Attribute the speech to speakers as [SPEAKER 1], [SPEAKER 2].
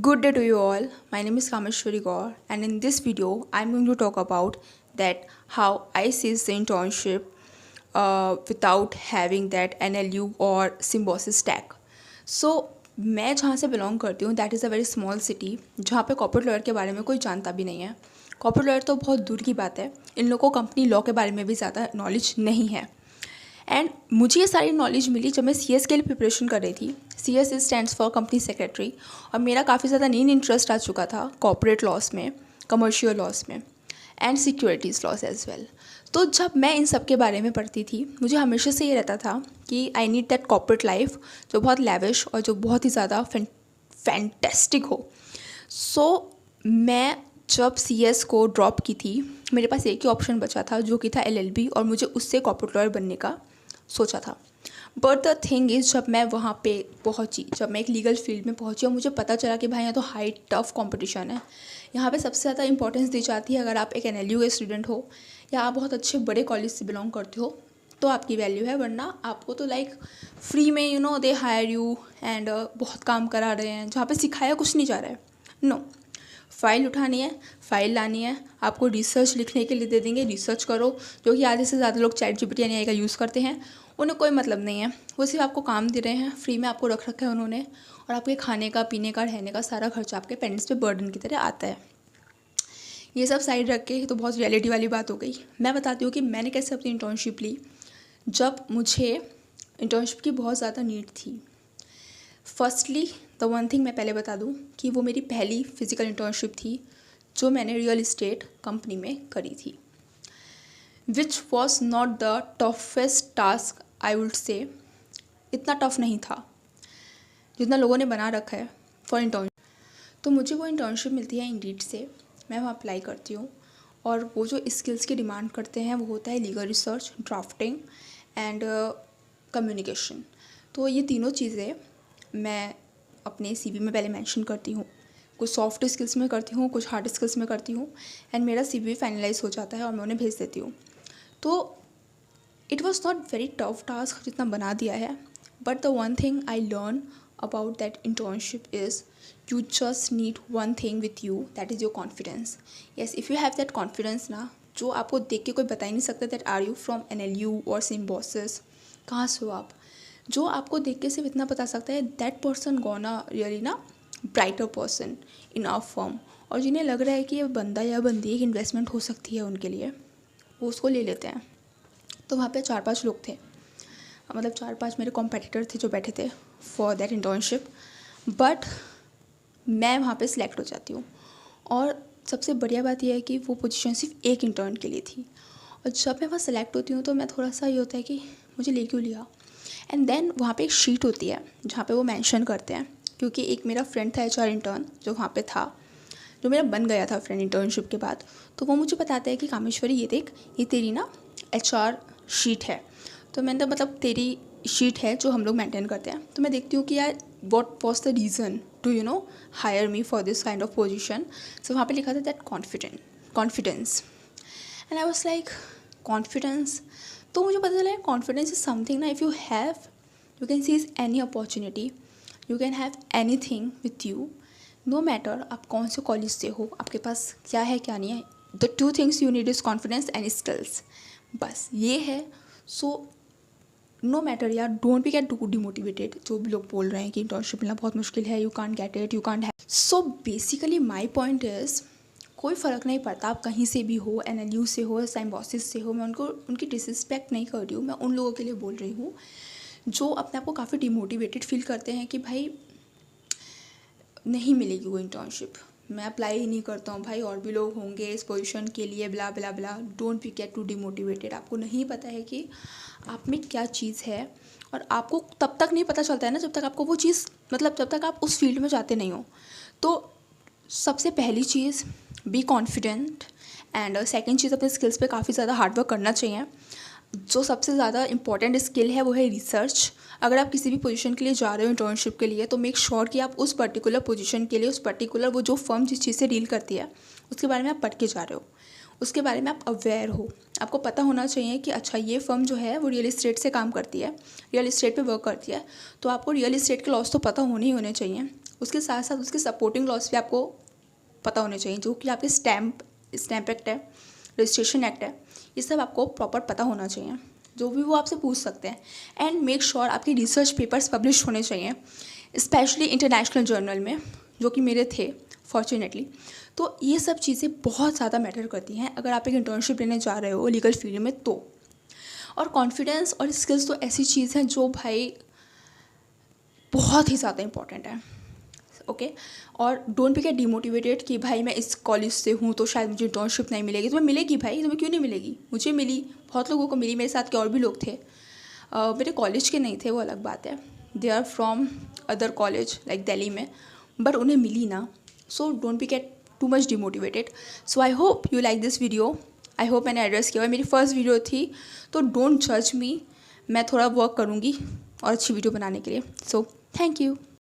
[SPEAKER 1] Good day to you all. My name is Kameshwari Gaur, and in this video, I'm going to talk about that how I seized the internship without having that NLU or Symbiosis tag. So मैं जहाँ से belong करती हूँ that is a very small city जहाँ पे corporate lawyer के बारे में कोई जानता भी नहीं है। कॉर्पोरेट लॉयर तो बहुत दूर की बात है, इन लोगों को कंपनी लॉ के बारे में भी ज़्यादा नॉलेज नहीं है। एंड मुझे ये सारी नॉलेज मिली जब मैं सी एस के लिए प्रिपरेशन कर रही थी। C S stands for company secretary, और मेरा काफ़ी ज़्यादा नीन इंटरेस्ट आ चुका था कॉर्पोरेट लॉस में, कमर्शियल लॉस में and securities laws as well. तो जब मैं इन सब के बारे में पढ़ती थी मुझे हमेशा से ये रहता था कि I need that corporate life जो बहुत लेविश और जो बहुत ही ज़्यादा फैंटेस्टिक हो। सो मैं जब सी एस को ड्रॉप की थी मेरे पास एक ही ऑप्शन बचा था जो कि था LLB, और मुझे उससे कॉर्पोरेट लॉयर बनने का सोचा था। बट द थिंग इज़ जब मैं वहाँ पे पहुँची, जब मैं एक लीगल फील्ड में पहुँची और मुझे पता चला कि भाई यहाँ तो हाई टफ कंपटीशन है, यहाँ पे सबसे ज़्यादा इंपॉर्टेंस दी जाती है अगर आप एक NLU के स्टूडेंट हो या आप बहुत अच्छे बड़े कॉलेज से बिलोंग करते हो तो आपकी वैल्यू है, वरना आपको तो लाइक फ्री में दे हायर यू एंड बहुत काम करा रहे हैं जहाँ पे सिखाया कुछ नहीं जा रहा है। नो, फाइल उठानी है, फाइल लानी है, आपको रिसर्च लिखने के लिए दे देंगे, रिसर्च करो, जो कि आधे से ज़्यादा लोग ChatGPT यानी AI का यूज़ करते हैं। उन्हें कोई मतलब नहीं है, वो सिर्फ आपको काम दे रहे हैं, फ्री में आपको रख रखा है उन्होंने, और आपके खाने का, पीने का, रहने का सारा खर्चा आपके पेरेंट्स पे बर्डन की तरह आता है। ये सब साइड रख के तो बहुत रियलिटी वाली बात हो गई। मैं बताती हूँ कि मैंने कैसे अपनी इंटर्नशिप ली। जब मुझे इंटर्नशिप की बहुत ज़्यादा नीड थी, फर्स्टली द वन थिंग मैं पहले बता दूँ कि वो मेरी पहली फिज़िकल इंटर्नशिप थी जो मैंने रियल इस्टेट कंपनी में करी थी, which was not the toughest task I would say. इतना टफ नहीं था जितना लोगों ने बना रखा है फॉर इंटर्नशिप। तो मुझे वो इंटर्नशिप मिलती है इंडीड से, मैं वहाँ अप्लाई करती हूँ, और वो जो स्किल्स की डिमांड करते हैं वो होता है legal research, drafting and communication. तो ये तीनों चीज़ें मैं अपने CV में पहले मेंशन करती हूँ। कुछ सॉफ्ट स्किल्स में करती हूँ, कुछ हार्ड स्किल्स में करती हूँ, एंड मेरा CV फाइनलाइज हो जाता है और मैं उन्हें भेज देती हूँ। तो it was not very tough task जितना बना दिया है, but the one thing I learn about that internship is you just need one thing with you, that is your confidence. Yes, if you have that confidence ना, जो आपको देख के कोई बता ही नहीं सकता that are you from NLU और सिम्बोसिस, कहाँ से हो आप। जो आपको देख के सिर्फ इतना बता सकता है दैट पर्सन गोना रियली ना brighter person in our firm, और जिन्हें लग रहा है कि ये बंदा या बंदी एक इन्वेस्टमेंट हो सकती है उनके लिए, वो उसको ले लेते हैं। तो वहाँ पे 4-5 लोग थे, मतलब 4-5 मेरे कॉम्पिटिटर थे जो बैठे थे फॉर दैट इंटर्नशिप, बट मैं वहाँ पे सिलेक्ट हो जाती हूँ। और सबसे बढ़िया बात यह है कि वो पोजीशन सिर्फ एक इंटर्न के लिए थी, और जब मैं वहाँ सेलेक्ट होती हूँ तो मैं थोड़ा सा ये होता है कि मुझे ले क्यों लिया। एंड देन वहाँ पे एक शीट होती है जहाँ पे वो मेंशन करते हैं, क्योंकि एक मेरा फ्रेंड था HR इंटर्न जो वहाँ पे था, जो मेरा बन गया था फ्रेंड इंटर्नशिप के बाद। तो वो मुझे बताता है कि कामेश्वरी ये देख, ये तेरी ना HR शीट है। तो मैंने तो मतलब तेरी शीट है जो हम लोग मेंटेन करते हैं। तो मैं देखती हूँ कि यार what was the reason to hire me for this kind of position. So वहाँ पे लिखा था that confidence, and I was like confidence. तो मुझे पता चला कॉन्फिडेंस इज समथिंग ना, if you have you can seize any opportunity, you can have anything with you, no matter आप कौन से कॉलेज से हो, आपके पास क्या है क्या नहीं है। The 2 things you need is confidence and skills, बस ये है। सो नो मैटर यार, don't be get to demotivated. जो भी लोग बोल रहे हैं कि इंटर्नशिप मिलना बहुत मुश्किल है, you can't get it, you can't have. So basically my point is कोई फ़र्क नहीं पड़ता आप कहीं से भी हो, NLU से हो, सिम्बोसिस से हो। मैं उनकी डिसरिस्पेक्ट नहीं कर रही हूँ, मैं उन लोगों के लिए बोल रही हूँ जो अपने आप को काफ़ी डिमोटिवेटेड फील करते हैं कि भाई नहीं मिलेगी वो इंटर्नशिप, मैं अप्लाई ही नहीं करता हूँ भाई, और भी लोग होंगे इस पोजीशन के लिए, blah blah blah. Don't be get to demotivated. आपको नहीं पता है कि आप में क्या चीज़ है, और आपको तब तक नहीं पता चलता है ना जब तक आपको वो चीज़, मतलब जब तक आप उस फील्ड में जाते नहीं हो। तो सबसे पहली चीज़ बी कॉन्फिडेंट, एंड सेकेंड चीज़ अपने स्किल्स पे काफ़ी ज़्यादा हार्डवर्क करना चाहिए। जो सबसे ज़्यादा इंपॉर्टेंट स्किल है वो है रिसर्च। अगर आप किसी भी पोजीशन के लिए जा रहे हो इंटर्नशिप के लिए, तो मेक श्योर कि आप उस पर्टिकुलर पोजीशन के लिए, उस पर्टिकुलर वो जो फर्म जिस चीज़ से डील करती है उसके बारे में आप पढ़ के जा रहे हो, उसके बारे में आप अवेयर हो। आपको पता होना चाहिए कि अच्छा ये फर्म जो है वो रियल इस्टेट से काम करती है, रियल इस्टेट पे वर्क करती है, तो आपको रियल इस्टेट के लॉस तो पता होने ही होने चाहिए। उसके साथ साथ उसके सपोर्टिंग लॉज भी आपको पता होने चाहिए, जो कि आपके स्टैम्प एक्ट है, रजिस्ट्रेशन एक्ट है, ये सब आपको प्रॉपर पता होना चाहिए, जो भी वो आपसे पूछ सकते हैं। एंड मेक श्योर आपके रिसर्च पेपर्स पब्लिश होने चाहिए, स्पेशली इंटरनेशनल जर्नल में, जो कि मेरे थे फॉर्चुनेटली। तो ये सब चीज़ें बहुत ज़्यादा मैटर करती हैं अगर आप एक इंटर्नशिप लेने जा रहे हो लीगल फील्ड में तो। और कॉन्फिडेंस और स्किल्स तो ऐसी चीज़ हैं जो भाई बहुत ही ज़्यादा इंपॉर्टेंट है। ओके और डोंट बी गेट डिमोटिवेटेड कि भाई मैं इस कॉलेज से हूँ तो शायद मुझे इंटर्नशिप नहीं मिलेगी। तुम्हें मिलेगी भाई, तुम्हें क्यों नहीं मिलेगी, मुझे मिली, बहुत लोगों को मिली, मेरे साथ के और भी लोग थे। मेरे कॉलेज के नहीं थे, वो अलग बात है, they are from other college like Delhi में, बट उन्हें मिली ना। So don't be get too much demotivated. So I hope you like this video. I hope मैंने एड्रेस किया हुआ, मेरी फर्स्ट वीडियो थी तो डोंट जज मी, मैं थोड़ा वर्क करूँगी और अच्छी वीडियो बनाने के लिए। So thank you.